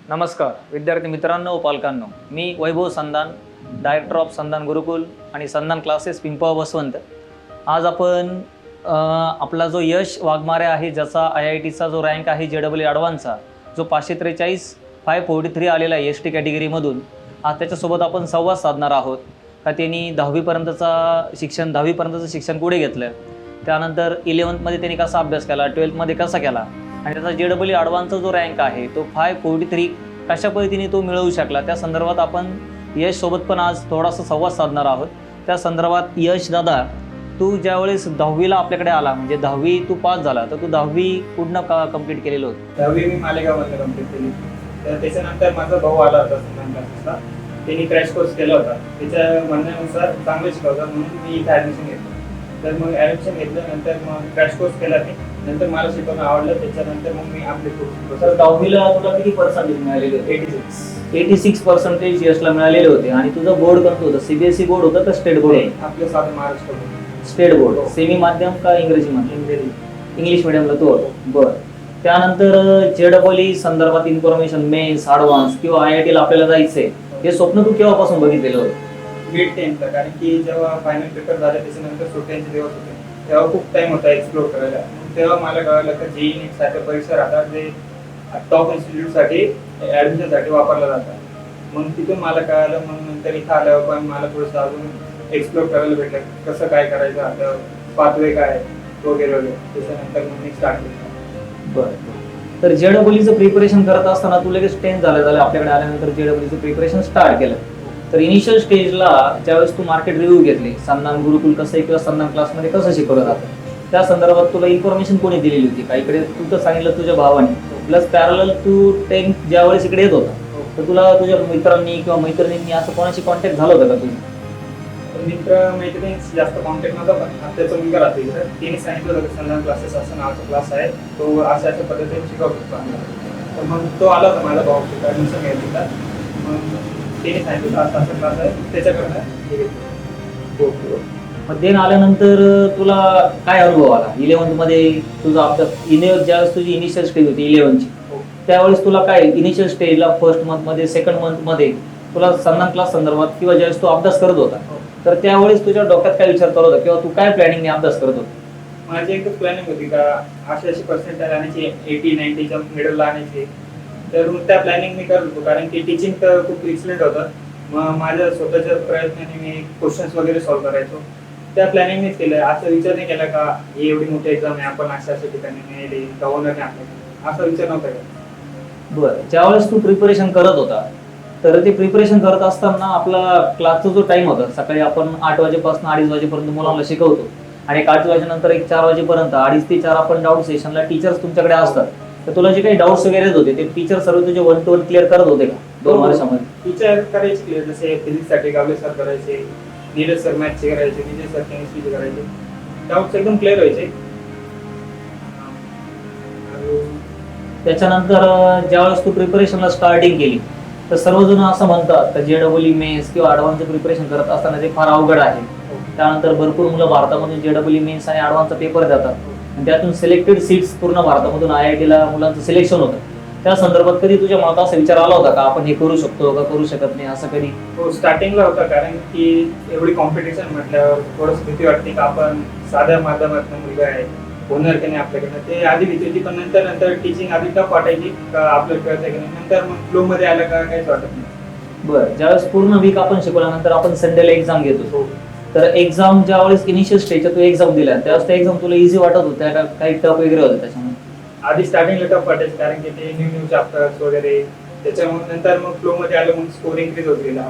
नमस्कार विद्यार्थी मित्रांनो व पालकांनो, मी वैभव संधान, डायरेक्टर ऑफ संधान गुरुकुल आणि संधान क्लासेस पिंपळ वसवंत. आज आपण आपला जो यश वाघमारे आहे, ज्याचा IITचा जो रँक आहे JEE ॲडव्हान्सचा, जो 543 543 आलेला आहे ST कॅटेगरीमधून, आज त्याच्यासोबत आपण संवाद साधणार आहोत. का त्यांनी 10वीपर्यंतचं शिक्षण पुढे घेतलं, त्यानंतर 11th त्यांनी कसा अभ्यास केला, 12th कसा केला आणि त्याचा JEE ॲडव्हान्सचा जो रँक आहे तो 543 कशा पद्धतीने तो मिळवू शकला, त्या संदर्भात आपण यशसोबत पण आज थोडासा संवाद साधणार आहोत. त्या संदर्भात यश दादा, तू ज्यावेळेस 10वीला आपल्याकडे आला, म्हणजे 10वी तू पास झाला, तर तू 10वी कुठनं कंप्लीट केलेलं होतं? 10वी मी मालेगावमध्ये कंप्लीट केली. तर त्याच्यानंतर माझा भाऊ आला होता संधान क्लासेसला. त्यांनी क्रॅश कोर्स केला होता. त्याच्या म्हणण्यानुसार चांगलं शिकवतात म्हणून मी इथे ॲडमिशन घेतलं. तर मग ॲडमिशन घेतल्यानंतर मग क्रॅश कोर्स केला मी. नंतर मला शिकवणं आवडलं. त्याच्यानंतर मग मी आपले कोर्स. तर 10वीला तुला किती पर्सेंटेज मिळालेले होते? 86% यशला मिळालेले होते. आणि तुझं बोर्ड कोणतं होतं? CBSE बोर्ड होतं का स्टेट बोर्ड? आपलं साधं Maharashtra board. State board. Semi माध्यम का इंग्रजी माध्यम? इंग्लिश मिडियमला तो होता. बरं. त्यानंतर JEE संदर्भात इन्फॉर्मेशन, मेन्स, ॲडव्हान्स किंवा IITला आपल्याला जायचंय, हे स्वप्न तू केव्हापासून बघितलेलं होतं? मिड 10th, कारण की जेव्हा फायनल पेपर झाले त्याच्यानंतर सुट्ट्यांचे दिवस होते, तेव्हा खूप टाइम होता एक्सप्लोर करायला. तेव्हा मला कळलं की JEE NEET सारख्या परीक्षा राहतात जे टॉप इन्स्टिट्यूटसाठी ॲडमिशनसाठी वापरला जातात. मग तिथून मला कळालं. मग नंतर इथं आल्यावर पण मला थोडंसं अजून एक्सप्लोर करायला भेटलं, कसं काय करायचं, आता पाथवे काय वगैरे वगैरे. त्याच्यानंतर मग मी स्टार्ट केलं. बरं. तर JEEचं प्रिपरेशन करत असताना तू लगेच 10th झालं आपल्याकडे आल्यानंतर JEEचं प्रिपरेशन स्टार्ट केलं. तर इनिशियल स्टेजला ज्यावेळेस तू मार्केट रिव्ह्यू घेतली, संधान गुरुकुल कसं आहे किंवा संधान क्लासमध्ये कसं शिकवलं जातं, त्या संदर्भात तुला इन्फॉर्मेशन कोणी दिलेली होती? का इकडे तू तर सांगितलं तुझ्या भावाने, प्लस पॅरलल तू 10th ज्यावेळेस इकडे येत होता, तर तुला तुझ्या मित्रांनी किंवा मैत्रिणींनी असं कोणाशी कॉन्टॅक्ट झालं होतं का तुझं? मित्र मैत्रिणींशी जास्त कॉन्टॅक्ट नव्हता. पण त्याचा मुलगा राहतो इकडे. तिने सांगितलं होतं की संधान क्लासेस असं नावाचा क्लास आहे, तो अशा पद्धतीने शिकवतो. तर मग तो आला होता माझा भाऊ, ॲडमिशन घ्यायला. मग त्याने सांगितलं असं असं क्लास आहे, त्याच्याकडनं हे घेतलं. मग देन आल्यानंतर तुला काय अनुभव आला? 11th तुझा अभ्यास, ज्यावेळेस तुझी इनिशियल स्टेज होती 11ची, त्यावेळेस तुला काय इनिशियल स्टेजला फर्स्ट मंथमध्ये, सेकंड मंथमध्ये तुला संधान क्लास संदर्भात किंवा ज्यावेळेस तू अभ्यास करत होता, तर त्यावेळेस तुझ्या डोक्यात काय विचार करत होता किंवा तू काय प्लॅनिंगने अभ्यास करत होता? माझी एकच प्लॅनिंग होती का अशी पर्सेंटेज आणायची, 80-90च्या मिडलला आणायची. तर मग त्या प्लॅनिंग मी करत होतो, कारण की टीचिंग तर खूप एक्सलेंट होतं. मग माझ्या स्वतःच्या प्रयत्नाने मी क्वेश्चन्स वगैरे सॉल्व्ह करायचो. त्या प्लॅनिंगनेच केलं. असं विचार नाही केला का ही एवढी मोठी एक्झाम आहे, आपण अशा ठिकाणी नाही गव्हर्नर नाही आपल्याला, असा विचार नव्हता केला. बरं. ज्यावेळेस तू प्रिपरेशन करत होता, तर ते प्रिपरेशन करत असताना आपला क्लासचा जो टाइम होता, सकाळी आपण 8 वाजेपासून 2:30 वाजेपर्यंत मुलांना शिकवतो आणि 8 वाजेनंतर 4 वाजेपर्यंत 2:30 ते 4 आपण डाऊट सेशनला टीचर्स तुमच्याकडे असतात. तर तुला जे काही डाऊट्स वगैरे होते ते टीचर सर्व तुझे 1 to 1 क्लिअर करत होते का 2 वर्षामध्ये? टीचर करायचे क्लिअर. जसे फिजिक्ससाठी गावले सर करायचे, नीरज सर मॅथ्सचे करायचे, विजय सर केमिस्ट्रीचे करायचे. डाऊट्स एकदम क्लिअर व्हायचे. त्याच्यानंतर ज्यावेळेस तू प्रिपरेशनला स्टार्टिंग केली, तर सर्वजण असं म्हणतात की JEE मेन्स किंवा ॲडव्हान्सचं प्रिपरेशन करत असताना ते फार अवघड आहे. त्यानंतर भरपूर मुलं भारतामधून JEE मेन्स आणि ॲडव्हान्सचा पेपर देतात आणि त्यातून सिलेक्टेड सीट्स पूर्ण भारतामधून IITला मुलांचं सिलेक्शन होतं. त्या संदर्भात कधी तुझ्या मनात असा विचार आला होता का आपण हे करू शकतो का करू शकत नाही, असं कधी? हो, स्टार्टिंगला होता. कारण की एवढी कॉम्पिटिशन म्हटल्यावर थोडंसं भीती वाटते का आपण साध्या माध्यमातून मुलगा आहे, होणार की नाही आपल्याकडनं, ते आधी भीती होती. पण नंतर टीचिंग आधी टफ वाटायची का आपल्याला कळतंय की नाही. नंतर मग फ्लोमध्ये आलं का काहीच वाटत नाही. बरं. ज्यावेळेस पूर्ण वीक आपण शिकवल्यानंतर आपण संडेला एक्झाम घेतो, तर एक्झाम ज्यावेळेस इनिशियल स्टेजच्या तू एक्झाम दिल्या, त्यावेळेस त्या एक्झाम तुला इझी वाटत होत्या का काही टफ वगैरे होतं त्याच्यामध्ये? आधी स्टार्टिंगला टफ वाटायचं, कारण की ते न्यू चॅप्टर्स वगैरे. त्याच्यामुळे नंतर मग फ्लोमध्ये आलं, मग स्कोर इन्क्रीज होत गेला.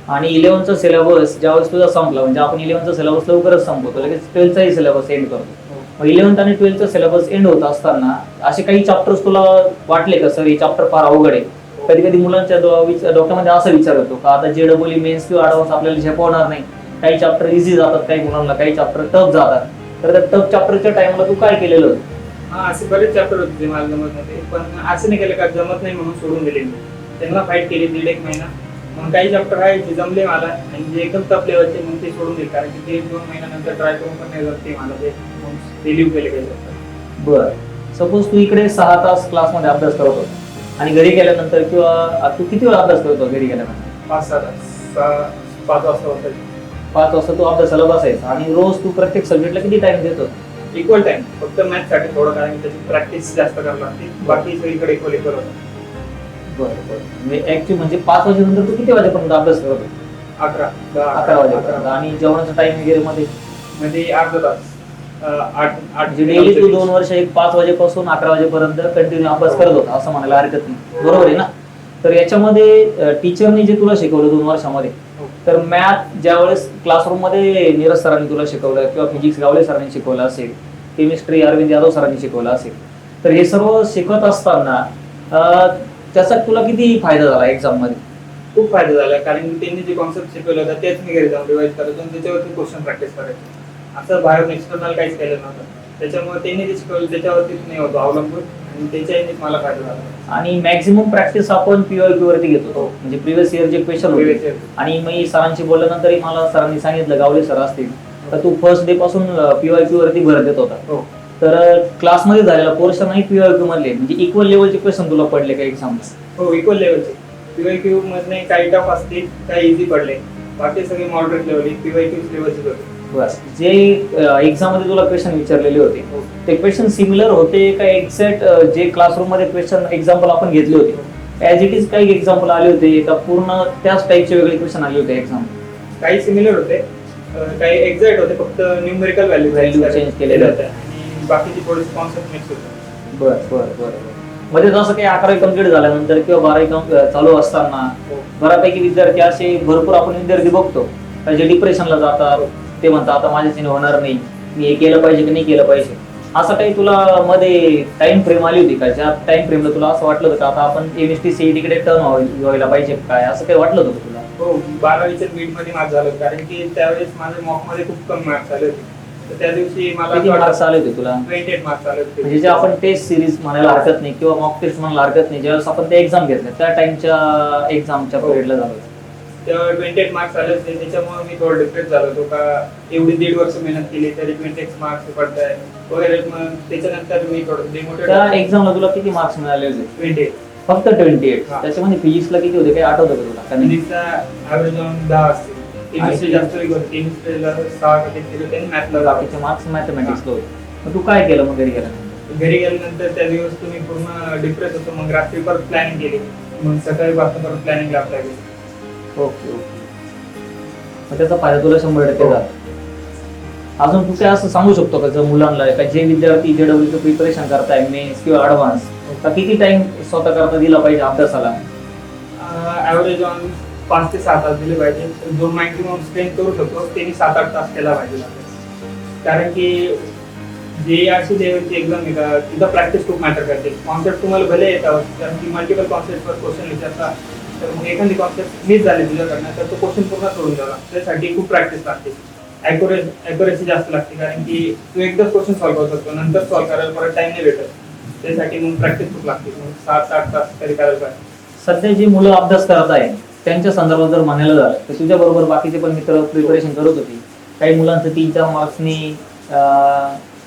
आणि 11चा सिलेबस ज्यावेळेस तुझा संपला, म्हणजे आपण 11चा सिलेबस लवकरच संपवतो, लगेच 12चाही सिलेबस एंड करतो. मग 11th आणि 12चा सिलेबस एंड होत असताना असे काही चॅप्टर्स तुला वाटले का सर हे चॅप्टर फार अवघड आहे? कधी कधी मुलांच्या डोक्यामध्ये असा विचार येतो का आता JEE मेन्स किंवा ॲडव्हान्स आपल्याला झेपवणार नाही, काही चॅप्टर इझी जातात काही मुलांना, काही चॅप्टर टफ जातात. तर त्या टफ चॅप्टरच्या टाइमला तू काय केलेलं होतं? असे बरेच चॅप्टर होते जे मला जमत नव्हते. पण असं नाही केलं का जमत नाही म्हणून सोडून दिले. त्यांना फाईट केली 1.5 महिना. मग काही चॅप्टर आहे जे जमले मला आणि जे एकदम टफ लेवलचे मग ते सोडून दिले, कारण की ते 2 महिन्यानंतर ट्राय करून पण नाही जमते मला, ते रिलीव्ह केले काही चॅप्टर. बरं. सपोज तू इकडे 6 तास क्लासमध्ये अभ्यास करत होता आणि घरी गेल्यानंतर किंवा तू किती वेळा अभ्यास करतो घरी गेल्यानंतर? 5-6 तास 5 वाजता होतं. 5 वाजता तू अभ्यासाला बसायचा आणि रोज तू प्रत्येक सब्जेक्टला किती टाइम देतो? इक्वल टाइम, फक्त मॅथ साठी थोडं, कारण की त्याची प्रॅक्टिस जास्त करावी लागते. बाकी सगळीकडे इक्वल होतं. बरं बरं. म्हणजे ऍक्च्युअली म्हणजे 5 वाजेनंतर तू किती वाजेपर्यंत अभ्यास करतो? 11 वाजेपर्यंत. आणि जेवणाचा टाइम वगैरे मध्ये अर्धा तास, 8 म्हणजे डेली तू 2 वर्ष एक 5 वाजेपासून 11 वाजेपर्यंत कंटिन्यू अभ्यास करत होता असं म्हणायला हरकत नाही, बरोबर आहे ना? तर याच्यामध्ये टीचरनी जे तुला शिकवलं 2 वर्षामध्ये, तर मॅथ ज्यावेळेस क्लासरूम मध्ये नीरज सरांनी तुला शिकवलं किंवा फिजिक्स गावडे सरांनी शिकवलं असेल, केमिस्ट्री अरविंद यादव सरांनी शिकवलं असेल, तर हे सर्व शिकत असताना त्याचा तुला किती फायदा झाला एक्झाम मध्ये? खूप फायदा झाला, कारण की त्यांनी जे कॉन्सेप्ट शिकवलं होतं तेच मी घरी जाऊन रिवाइज करायचो आणि त्याच्यावरती क्वेश्चन प्रॅक्टिस करायचो. असं बाहेर एक्सटर्नल काहीच केलं नव्हतं. त्याच्यामुळे त्यांनी जे शिकवलं त्याच्यावरतीच नाही होतो अवलंबून, आणि त्याच्यानेच मला फायदा झाला. आणि मॅक्झिमम प्रॅक्टिस आपण PYQ वरती घेत होतो, म्हणजे प्रिव्हियस इयर जे क्वेश्चन होते. Previous year. आणि मी सरांशी बोलल्यानंतरही मला सरांनी सांगितलं, गावडे सर असतील, तर तू फर्स्ट डे पासून PYQ वरती भर देत होता. हो. तर क्लासमध्ये झालेला पोर्शन आणि PYQ मधले म्हणजे इक्वल लेवलचे क्वेश्चन तुला पडले का एक्झामला? हो, इक्वल लेवलचे. PYQ मधले काही टफ असतील, काही इझी पडले, बाकी सगळे मॉडरेट लेवल, PYQ लेवलचे होते. बस. जे एक्झाम मध्ये तुला क्वेश्चन विचारलेले होते हो. ते क्वेश्चन सिमिलर होते का एक्झॅक्ट जे क्लासरूम मध्ये क्वेश्चन एक्झाम्पल आपण घेतले होते ऍज इट इज काही एक्झाम्पल आले होते का पूर्ण त्याच टाईपचे वेगळे क्वेश्चन आले होते एक्झाम? काही सिमिलर होते, काही एक्झॅक्ट होते, फक्त न्यूमेरिकल व्हॅल्यू चेंज केलेले होते आणि बाकीचे थोडेसे कॉन्सेप्ट मिक्स होते. बरं. म्हणजे जसं काही 11वी कम्प्लीट झाल्यानंतर किंवा 12वी चालू असताना बऱ्यापैकी विद्यार्थी असे भरपूर आपण विद्यार्थी बघतो का जे डिप्रेशनला जातात, ते म्हणतात आता माझ्याने होणार नाही, मी हे केलं पाहिजे की नाही केलं पाहिजे. असं काही तुला मध्ये टाइम फ्रेम आली होती का ज्या टाइम फ्रेमला तुला असं वाटलं होतं का आता आपण MST CET कडे टर्न व्हायला पाहिजे काय, असं काही वाटलं होतं तुला? हो, 12वीच्या मिड मध्ये माझं झालं, कारण की त्यावेळेस माझ्या मॉक मध्ये खूप कमी मार्क्स आले होते. तर त्या दिवशी मला किती मार्क्स आले होते तुला? 28 मार्क्स आले होते. म्हणजे जे आपण टेस्ट सिरीज म्हणायला हरकत नाही किंवा मॉक टेस्ट म्हणायला हरकत नाही, ज्यावेळेस आपण ते एक्झाम घेतल्या त्या टाइमच्या एक्झामच्या पिरियडला झालं होतं. तेव्हा 28 मार्क्स आले होते, त्याच्यामुळे मी थोडं डिप्रेस झालो होतो का एवढी 1.5 वर्ष मेहनत केली तरी 26 मार्क्स पडताय वगैरे. मग त्याच्यानंतर मी थोडं डिमोटिवेट. त्या एक्झामला तुला किती मार्क्स मिळाले होते? 28. फक्त 28. हा. त्याच्यामध्ये फिजिक्सला किती होते काही आठवतं का तुला? फिजिक्सचा ॲव्हरेज 10 असतील. केमिस्ट्री जास्त वेगळी होती, केमिस्ट्रीला 6 का किती दिले त्यांनी, मॅथला बाकीचे मार्क्स मॅथमॅटिक्सला होते. मग तू काय केलं मग घरी गेल्यानंतर? घरी गेल्यानंतर त्या दिवस तुम्ही पूर्ण डिप्रेस होतो. मग रात्री परत प्लॅनिंग केली, मग सकाळी वाजता परत प्लॅनिंगला अप्लाय केली. ओके. मग त्याचा फायदा तुला 100% झाला. अजून तू काय असं सांगू शकतो का जर मुलांना का जे विद्यार्थी JEE प्रिपरेशन करताय मेन्स किंवा ऍडव्हान्स, तर किती टाइम स्वतः करता दिला पाहिजे अभ्यासाला? ॲव्हरेज ऑन 5 ते 6 तास दिले पाहिजे. जो मॅक्सिमम स्ट्रेंथ करू शकतो त्यांनी 7-8 तास केला पाहिजे. कारण की जे अशी लेवलची एक्झाम आहे का तिथं प्रॅक्टिस खूप मॅटर करते. कॉन्सेप्ट तुम्हाला भले येतात, कारण की मल्टिपल कॉन्सेप्टवर क्वेश्चन विचारतात, तर मग एखादी कॉन्सेप्ट मिस झाली तुझ्याकडनं तर तो क्वेश्चन पूर्ण सोडून द्यावा. त्यासाठी खूप प्रॅक्टिस लागते, ॲक्युरेसी जास्त लागते, कारण की तू एकदाच क्वेश्चन सॉल्व्ह करू शकतो, नंतर सॉल्व्ह करायला परत टाइम नाही भेटत. त्यासाठी मग प्रॅक्टिस खूप लागते. मग 7-8 तास तरी करायला पाहिजे. सध्या जे मुलं अभ्यास करत आहेत त्यांच्या संदर्भात जर म्हणायला झालं तर तुझ्या बरोबर बाकीचे पण मित्र प्रिपरेशन करत होते, काही मुलांचं 3-4 मार्क्सनी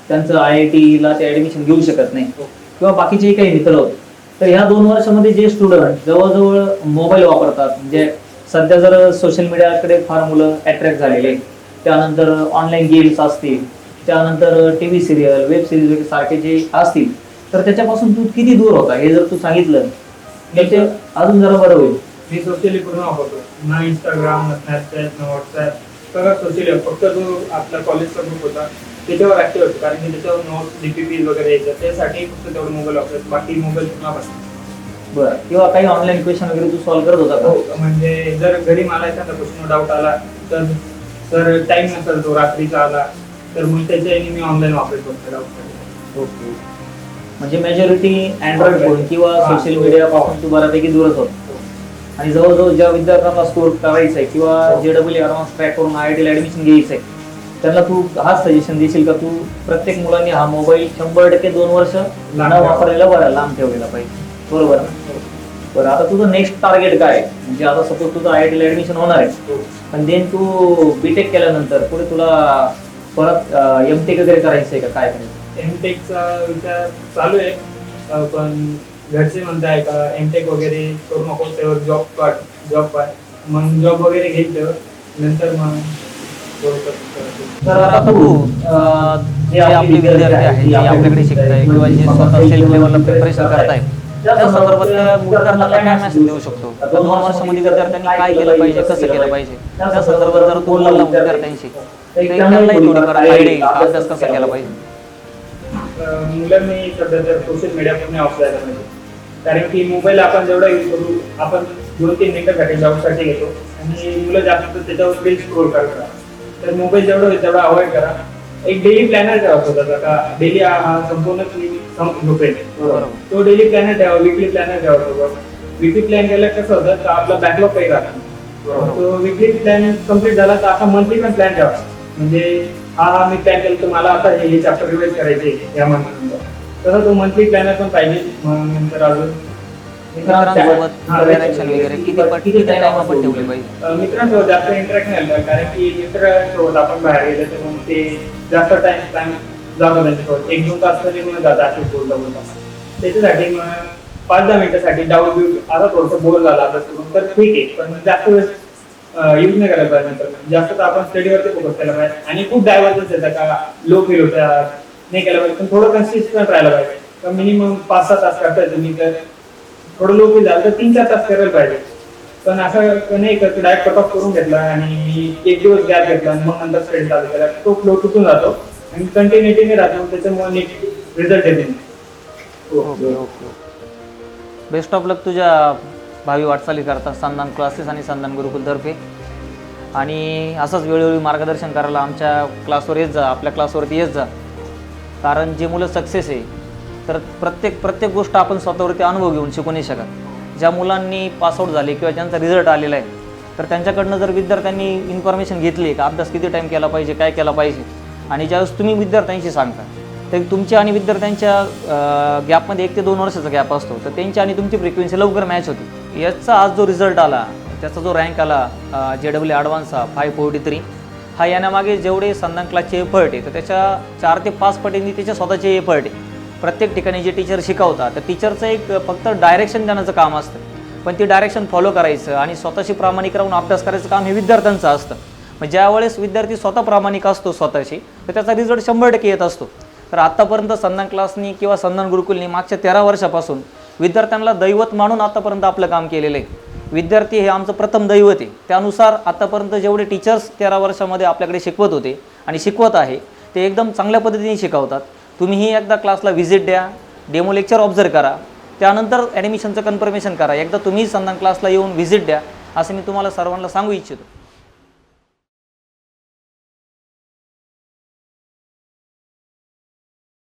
त्यांचं IIT ला ते ऍडमिशन घेऊ शकत नाही किंवा बाकीचेही काही मित्र होते. तर ह्या 2 वर्षामध्ये जे स्टुडंट जवळजवळ मोबाईल वापरतात, म्हणजे सध्या जर सोशल मीडियाकडे फार मुलं अट्रॅक्ट झालेले, त्यानंतर ऑनलाईन गेम्स असतील, त्यानंतर TV सिरियल वेब सिरीज वगैरे सारखे जे असतील, तर त्याच्यापासून तू किती दूर होता हे जर तू सांगितलं तर ते अजून जरा बरं होईल. मी सोशली पूर्ण वापरतो, ना इंस्टाग्राम, ना स्नॅपचॅट, ना व्हॉट्सअप, सगळं सोशली. फक्त जो आपला कॉलेजचा ग्रुप होता त्याच्यावर ऍक्टिव्ह होतो, कारण की त्याच्यावर नोट्स DPP वगैरे यायचं, त्यासाठी फक्त तेवढं मोबाईल वापरायचं, बाकी मोबाईल पूर्ण बसतो. बरं. किंवा काही ऑनलाईन क्वेश्चन वगैरे तू सॉल्व्ह करत होता का? म्हणजे जर घरी मला एखादा क्वेश्चन डाऊट आला तर टाइम नसेल, तो रात्रीचा आला तर मग त्याच्या मी ऑनलाईन वापरतो डाऊट. ओके. म्हणजे मेजॉरिटी अँड्रॉइड फोन किंवा सोशल मीडिया पासून तू बऱ्यापैकी दूरच होतो. आणि जवळजवळ ज्या विद्यार्थ्यांना स्कोर करायचा आहे किंवा JEE ऍडव्हान्स ट्रॅक करून IIT ला ऍडमिशन घ्यायचंय, त्यांना तू हाच सजेशन देशील का तू प्रत्येक मुलांनी हा मोबाईल 100% 2 वर्ष न वापरलेला बरा, लांब ठेवलेला पाहिजे, बरोबर ना? बरं. आता तुझं नेक्स्ट टार्गेट काय आहे? म्हणजे आता सपोज तुझं IIT ला ऍडमिशन होणार आहे, पण देन तू BTech केल्यानंतर पुढे तुला परत MTech वगैरे करायचंय का, काय करायचं? MTechचा विचार चालू आहे, पण घरचे म्हणताय का एमटेक वगैरे करू नको, त्यावर जॉब पाय, मग जॉब वगैरे घेतलं नंतर मग तर आता तू जे आपले विद्यार्थी आहेत जे आपल्याकडे शिकताय किंवा जे स्वतः सेल्फ लेवलला प्रिपरेशन करताय त्या संदर्भात त्या विद्यार्थ्यांना काय मेसेज देऊ शकतो? 2 वर्षामध्ये विद्यार्थ्यांनी काय केलं पाहिजे, कसं केलं पाहिजे, त्या संदर्भात जर तू बोलला विद्यार्थ्यांशी तर त्यांनाही थोडीफार आयडिया येईल अभ्यास कसा केला पाहिजे. मुलांनी सध्या तर सोशल मीडिया पण ऑफ करायला पाहिजे, कारण की मोबाईल आपण जेवढा यूज करू, आपण 2-3 मिनिटासाठी जॉबसाठी घेतो आणि मुलं जास्त त्याच्यावर रील स्क्रोल करतात. तर मोबाईल जेवढा होईल तेवढा अवॉइड करा. एक डेली प्लॅनर ठेवा स्वतःचा, का डेली हा संपूर्ण झोपेल, तो डेली प्लॅनर ठेवा, वीकली प्लॅनर ठेवा सोबत. वीकली प्लॅन केलं कसं होतं तर आपला बॅकलॉग काही राहतो. तो वीकली प्लॅन कम्प्लीट झाला तर आता मंथली पण प्लॅन ठेवा, म्हणजे हा मी प्लॅन केलं तर मला आता हे चॅप्टर रिवाइज करायचे या मंथनंतर, तसं तो मंथली प्लॅनर पण पाहिजे. मग नंतर अजून मित्रांसोबत इंटरॅक्शन वगैरे किती टाइम आपण ठेवले पाहिजे? मित्रांसोबत जास्त इंटरॅक्ट नाही झालं, कारण की मित्रांसोबत आपण बाहेर गेलो तर मग ते जास्त टाइम जातो त्यांच्यासोबत, 1-2 तास तरी मग जातात असे बोलता. त्याच्यासाठी मग 5-10 मिनिटासाठी डाऊट आता थोडंसं बोर झाला तर ठीक आहे, पण जास्त वेळ यूज नाही करायला पाहिजे. नंतर जास्त तर आपण स्टडीवरती फोकस केला पाहिजे. आणि खूप डायव्हर्जन्स येतात का लो फील होतात, नाही केला पाहिजे, पण थोडं कन्सिस्टंट राहायला पाहिजे. तर मिनिमम 5-6 तास करताय तुम्ही, तर थोडं लो फील झालं तर 3-4 तास करायला पाहिजे. पण असं नाही का डायरेक्ट कट ऑफ करून घेतला आणि 1 दिवस गॅप घेतला आणि मग नंतर स्टडी चालू केला, तो फ्लो तुटून जातो आणि कंटिन्युटी नाही राहतो, त्याच्यामुळे नीट रिझल्ट येते. ओके. बेस्ट ऑफ लक तुझ्या भावी वाटचाली करता संधान क्लासेस आणि संधान गुरुकुलतर्फे. आणि असंच वेळोवेळी मार्गदर्शन करायला आमच्या क्लासवर येत जा, आपल्या क्लासवरती येत जा. कारण जे मुलं सक्सेस आहे तर प्रत्येक गोष्ट आपण स्वतःवरती अनुभव घेऊन शिकू नाही शकत. ज्या मुलांनी पासआउट झाले किंवा ज्यांचा रिझल्ट आलेला आहे तर त्यांच्याकडनं जर विद्यार्थ्यांनी इन्फॉर्मेशन घेतली का अभ्यास किती टाईम केला पाहिजे, काय केला पाहिजे, आणि ज्यावेळेस तुम्ही विद्यार्थ्यांशी सांगता तर तुमच्या आणि विद्यार्थ्यांच्या गॅपमध्ये 1 ते 2 वर्षाचा गॅप असतो, तर त्यांची आणि तुमची फ्रिक्वेन्सी लवकर मॅच होती. याचा आज जो रिझल्ट आला, त्याचा जो रँक आला JEE ॲडव्हान्स 543, हा येण्यामागे जेवढे संधान क्लासचे एफर्ट आहे तर त्याच्या 4 ते 5 पटींनी त्याचे स्वतःचे एफर्ट आहे. प्रत्येक ठिकाणी जे टीचर शिकवतात तर टीचरचं एक फक्त डायरेक्शन देण्याचं काम असतं, पण ती डायरेक्शन फॉलो करायचं आणि स्वतःशी प्रामाणिक राहून अभ्यास करायचं काम हे विद्यार्थ्यांचं असतं. मग ज्यावेळेस विद्यार्थी स्वतः प्रामाणिक असतो स्वतःशी तर त्याचा रिझल्ट 100% येत असतो. तर आत्तापर्यंत संधान क्लासनी किंवा संधान गुरुकुलनी मागच्या 13 वर्षापासून विद्यार्थ्यांना दैवत मानून आत्तापर्यंत आपलं काम केलेलं आहे. विद्यार्थी हे आमचं प्रथम दैवत आहे. त्यानुसार आत्तापर्यंत जेवढे टीचर्स 13 वर्षामध्ये आपल्याकडे शिकवत होते आणि शिकवत आहे ते एकदम चांगल्या पद्धतीने शिकवतात. तुम्हीही एकदा क्लासला व्हिजिट द्या, डेमो लेक्चर ऑब्झर्व करा, त्यानंतर ॲडमिशनचं कन्फर्मेशन करा. एकदा तुम्ही संधान क्लासला येऊन व्हिजिट द्या असं मी तुम्हाला सर्वांना सांगू इच्छितो.